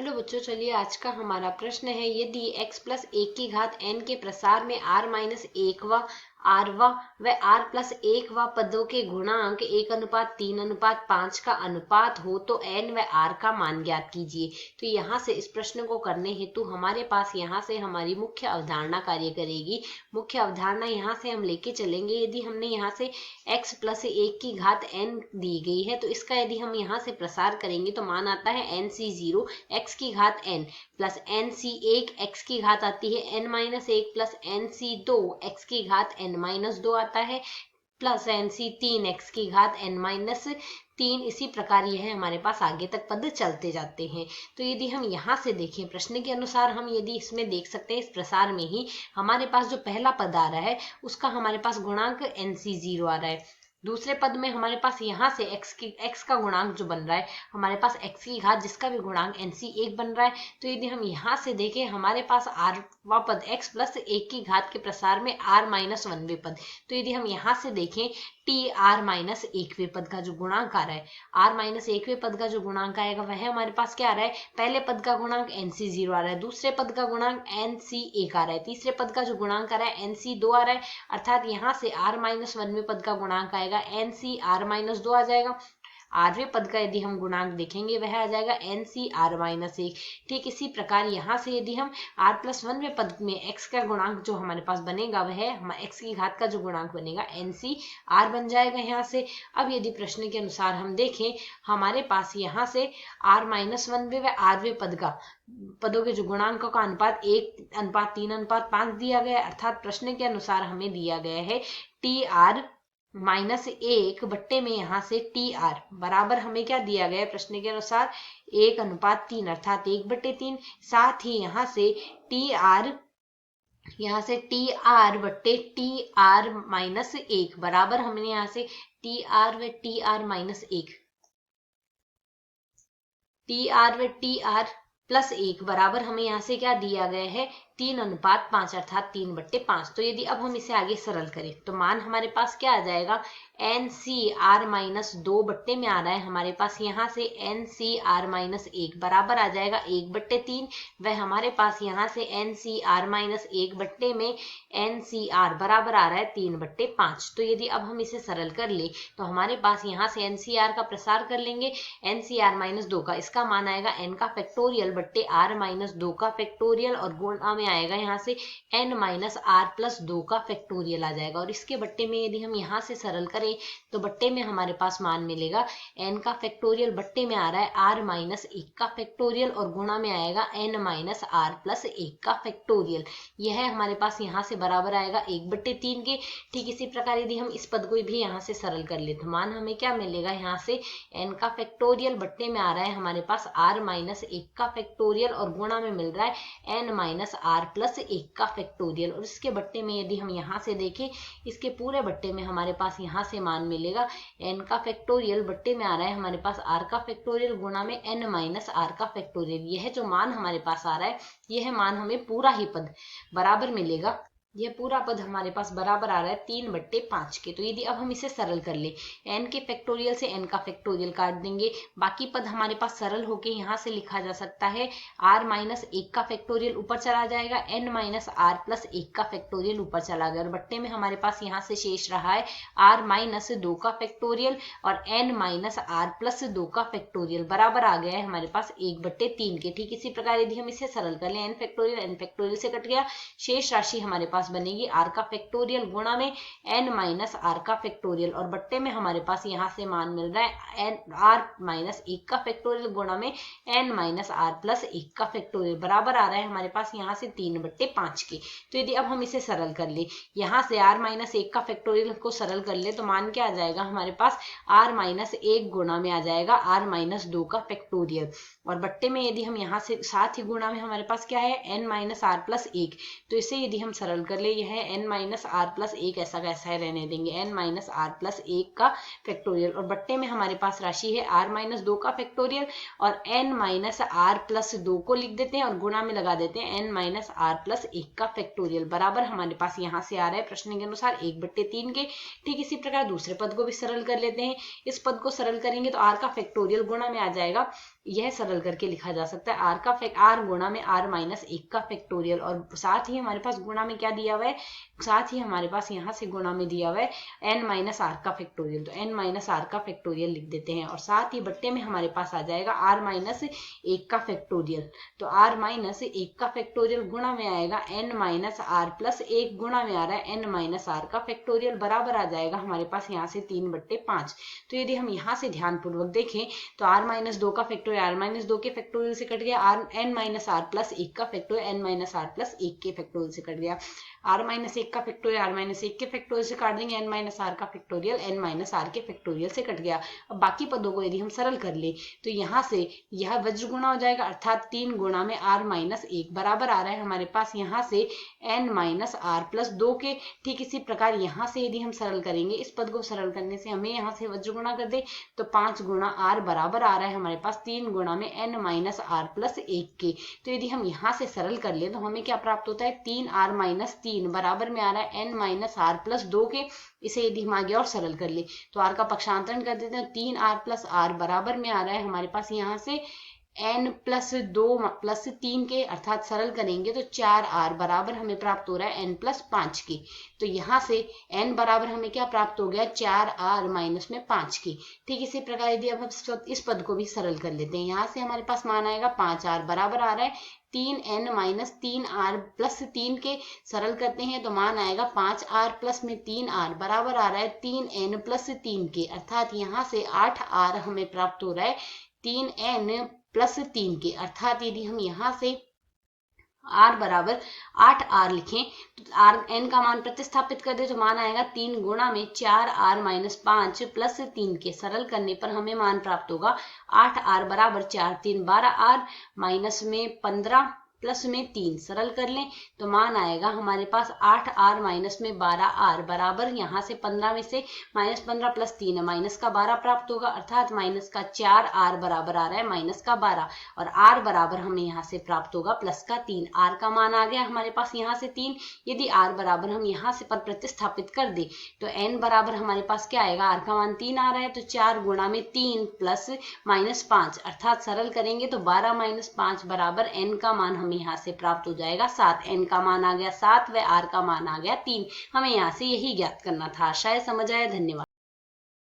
Hello बच्चों, चलिए आज का हमारा प्रश्न है, यदि x प्लस एक की घात n के प्रसार में r माइनस एक व r प्लस एक व पदों के गुणांक 1:3:5 का अनुपात हो तो n व r का मान ज्ञात कीजिए। तो यहाँ से इस प्रश्न को करने हेतु हमारे पास यहाँ से हमारी मुख्य अवधारणा कार्य करेगी। मुख्य अवधारणा यहाँ से हम लेके चलेंगे, यदि हमने यहाँ से x प्लस एक की घात n दी गई है तो इसका यदि हम यहाँ से प्रसार करेंगे तो मान आता है nc0 x की घात n प्लस nc1 x की घात आती है n माइनस एक प्लस nc2 x की घात n माइनस दो आता है प्लस nc3 x की घात n माइनस 3। इसी प्रकार यह हमारे पास आगे तक पद चलते जाते हैं। तो यदि हम यहाँ से देखें प्रश्न के अनुसार, हम यदि इसमें देख सकते हैं इस प्रसार में ही हमारे पास जो पहला पद आ रहा है उसका हमारे पास गुणांक nc0 आ रहा है। दूसरे पद में हमारे पास यहाँ से x का गुणांक जो बन रहा है हमारे पास x की घात जिसका भी गुणांक nc1 बन रहा है। तो यदि हम यहाँ से देखें हमारे पास आरवा पद x प्लस एक की घात के प्रसार में r माइनस 1वें पद, तो यदि हम यहाँ से देखें r माइनस 1वें पद का जो गुणांक आ रहा है, r माइनस 1वें पद का जो गुणांक आएगा वह हमारे पास क्या आ रहा है, पहले पद का गुणांक nc0 आ रहा है, दूसरे पद का गुणांक nc1 आ रहा है, तीसरे पद का जो गुणांक आ रहा है nc2 आ रहा है। अर्थात यहाँ से r माइनस 1वें पद का गुणांक आएगा nc r माइनस 2 आ जाएगा। आठवें पद का यदि हम गुणांक देखेंगे वह आ जाएगा nc r माइनस 1। ठीक इसी प्रकार यहाँ से यदि हम r प्लस 1वें पद में x का गुणांक जो हमारे पास बनेगा वह x की घात का जो गुणांक बनेगा nc r बन जाएगा यहाँ से। अब यदि प्रश्न के अनुसार हम देखें हमारे पास यहाँ से r माइनस 1वें व rवें पदों के जो गुणांकों का अनुपात 1:3:5 दिया गया है। अर्थात प्रश्न के अनुसार हमें दिया गया है tr माइनस 1 बट्टे में यहाँ से tr बराबर हमें क्या दिया गया है प्रश्न के अनुसार 1:3 अर्थात 1/3। साथ ही यहाँ से tr बट्टे tr माइनस 1 बराबर हमने यहाँ से tr व tr माइनस 1 tr व tr प्लस 1 बराबर हमें यहाँ से क्या दिया गया है 3:5 अर्थात 3/5। तो यदि अब हम इसे आगे सरल करें तो मान हमारे पास क्या आ जाएगा nc r माइनस 2 बट्टे में आ रहा है हमारे पास यहाँ से nc r माइनस 1 बराबर आ जाएगा 1/3। वह हमारे पास यहाँ से nc r माइनस 1 बट्टे में nc r बराबर आ रहा है 3/5। तो यदि अब हम इसे सरल कर ले तो हमारे पास यहाँ से nc r का प्रसार कर लेंगे nc r माइनस 2 का, इसका मान आएगा n का फैक्टोरियल बट्टे r माइनस 2 का फैक्टोरियल और गुणा में आएगा यहाँ से n माइनस r प्लस 2 का फैक्टोरियल आ जाएगा। और इसके बट्टे में यदि हम यहाँ से सरल करें तो बट्टे में हमारे पास मान मिलेगा n का फैक्टोरियल बट्टे में आ रहा है r माइनस 1 का फैक्टोरियल और गुणा में आएगा n माइनस r प्लस 1 का फैक्टोरियल। यह हमारे पास यहाँ से बराबर आएगा 1/3 के। ठीक इसी प्रकार यदि हम इस पद को भी यहाँ से सरल कर ले तो मान हमें क्या मिलेगा, यहाँ से n का फैक्टोरियल बट्टे में आ रहा है हमारे पास r माइनस 1 का फैक्टोरियल और गुणा में मिल रहा है n माइनस r प्लस 1 का फैक्टोरियल। और इसके बट्टे में यदि हम यहाँ से देखें इसके पूरे बट्टे में हमारे पास यहाँ से मान मिलेगा n का फैक्टोरियल बट्टे में आ रहा है हमारे पास r का फैक्टोरियल गुणा में n माइनस r का फैक्टोरियल। यह जो मान हमारे पास आ रहा है यह मान हमें पूरा ही पद बराबर मिलेगा, यह पूरा पद हमारे पास बराबर आ रहा है 3/5 के। तो यदि अब हम इसे सरल कर ले n के फैक्टोरियल से n का फैक्टोरियल काट देंगे, बाकी पद हमारे पास सरल होके यहाँ से लिखा जा सकता है r माइनस 1 का फैक्टोरियल ऊपर चला जाएगा, n माइनस r प्लस 1 का फैक्टोरियल ऊपर चला गया और बट्टे में हमारे पास यहाँ से शेष रहा है r माइनस 2 का फैक्टोरियल और n माइनस r प्लस 2 का फैक्टोरियल बराबर आ गया है हमारे पास 1/3 के। ठीक इसी प्रकार यदि हम इसे सरल कर ले n फैक्टोरियल से कट गया, शेष राशि हमारे पास बनेगी r का फैक्टोरियल गुणा में n माइनस r का फैक्टोरियल और बट्टे में हमारे पास यहाँ से मान मिल रहा है r माइनस 1 का फैक्टोरियल गुणा में n माइनस r प्लस 1 का फैक्टोरियल बराबर आ रहा है हमारे पास यहाँ से 3/5 के। तो यदि अब हम इसे सरल कर ले, यहाँ से r माइनस 1 का फैक्टोरियल को सरल कर ले तो मान क्या आ जाएगा हमारे पास r माइनस 1 गुणा में आ जाएगा r माइनस 2 का फैक्टोरियल और बट्टे में यदि हम यहाँ से साथ ही गुणा में हमारे पास क्या है n माइनस r प्लस 1। तो इसे यदि हम सरल कर ले यह n माइनस r प्लस 1 ऐसा कैसा है रहने देंगे n माइनस r प्लस 1 का फैक्टोरियल और बट्टे में हमारे पास राशि है r माइनस 2 का फैक्टोरियल और n माइनस r प्लस 2 को लिख देते हैं और गुणा में लगा देते हैं n माइनस r प्लस 1 का फैक्टोरियल बराबर हमारे पास यहाँ से आ रहा है प्रश्न के अनुसार 1/3 के। ठीक इसी प्रकार दूसरे पद को भी सरल कर लेते हैं। इस पद को सरल करेंगे तो r का फैक्टोरियल गुणा में आ जाएगा यह सरल करके लिखा जा सकता है r गुणा में r माइनस 1 का फैक्टोरियल, और साथ ही हमारे पास गुणा में क्या दिया हुआ है, साथ ही हमारे पास यहाँ से गुणा में दिया हुआ है n माइनस आर का फैक्टोरियल, तो n माइनस आर का फैक्टोरियल लिख देते हैं, और साथ ही बट्टे में हमारे पास आ जाएगा r माइनस 1 का फैक्टोरियल, तो r माइनस 1 का फैक्टोरियल गुणा में आएगा n माइनस आर प्लस 1, गुणा में आ रहा है n माइनस आर का फैक्टोरियल, बराबर आ जाएगा हमारे पास यहाँ से 3/5। तो यदि हम यहाँ से ध्यानपूर्वक देखें तो r माइनस 2 का फैक्टोरियल r माइनस 2 के फैक्टोरियल से कट गया, n माइनस आर प्लस 1 का factorial n minus R plus 1 के फैक्टोरियल से कट गया, r माइनस 1 का फैक्टोरियल r माइनस 1 के फैक्टोरियल से काट देंगे, n माइनस आर का फैक्टोरियल n माइनस आर के फैक्टोरियल से कट गया। अब बाकी पदों को यदि हम सरल कर ले तो यहाँ से यह वज्र गुणा हो जाएगा, अर्थात 3 गुणा में r माइनस 1 बराबर आ रहा है हमारे पास यहाँ से n माइनस आर प्लस 2 के। ठीक इसी प्रकार यहाँ से यदि हम सरल करेंगे, इस पद को सरल करने से हमें यहाँ से वज्र गुणा कर दे तो 5 गुणा r बराबर आ रहा है हमारे पास 3 गुणा में n माइनस आर प्लस 1 के। तो यदि हम यहाँ से सरल कर ले तो हमें क्या प्राप्त होता है, 3r माइनस 3 बराबर में आ रहा है n माइनस आर प्लस 2 के। इसे यदि हम आगे और सरल कर ले तो r का पक्षांतरण कर देते हैं, 3r प्लस r बराबर में आ रहा है हमारे पास यहाँ से n प्लस 2 प्लस 3 के, अर्थात सरल करेंगे तो 4r बराबर हमें प्राप्त हो रहा है n प्लस 5 के। तो यहाँ से n बराबर हमें क्या प्राप्त हो गया, 4r माइनस में 5 की। ठीक इसी प्रकार यदि अब हम इस पद को भी सरल कर लेते हैं, यहाँ से हमारे पास मान आएगा 5r बराबर आ रहा है 3n माइनस 3r प्लस 3 के। सरल करते हैं तो मान आएगा 5r प्लस में 3r बराबर आ रहा है 3n प्लस 3 के, अर्थात यहाँ से 8r हमें प्राप्त हो रहा है 3n प्लस 3 के। अर्थात यदि हम यहाँ से r बराबर 8r लिखें तो r n का मान प्रतिस्थापित कर दे तो मान आएगा 3 गुणा में 4r माइनस 5 प्लस 3 के। सरल करने पर हमें मान प्राप्त होगा 8r बराबर 4 3 12r माइनस में 15 प्लस में 3। सरल कर लें तो मान आएगा हमारे पास 8r माइनस में 12r बराबर यहाँ से 15 में से माइनस 15 प्लस 3 है, माइनस का 12 प्राप्त होगा, अर्थात माइनस का 4r बराबर आ रहा है माइनस का 12, और r बराबर हमें यहाँ से प्राप्त होगा प्लस का 3। r का मान आ गया हमारे पास यहाँ से 3। यदि r बराबर हम यहाँ से पर प्रतिस्थापित कर दे तो n बराबर हमारे पास क्या आएगा, r का मान 3 आ रहा है तो 4 गुणा में 3 प्लस माइनस 5, अर्थात सरल करेंगे तो 12 माइनस 5 बराबर n का मान हमें यहाँ से प्राप्त हो जाएगा 7। n का मान आ गया 7 व r का मान आ गया 3। हमें यहाँ से यही ज्ञात करना था। शायद समझ आया। धन्यवाद।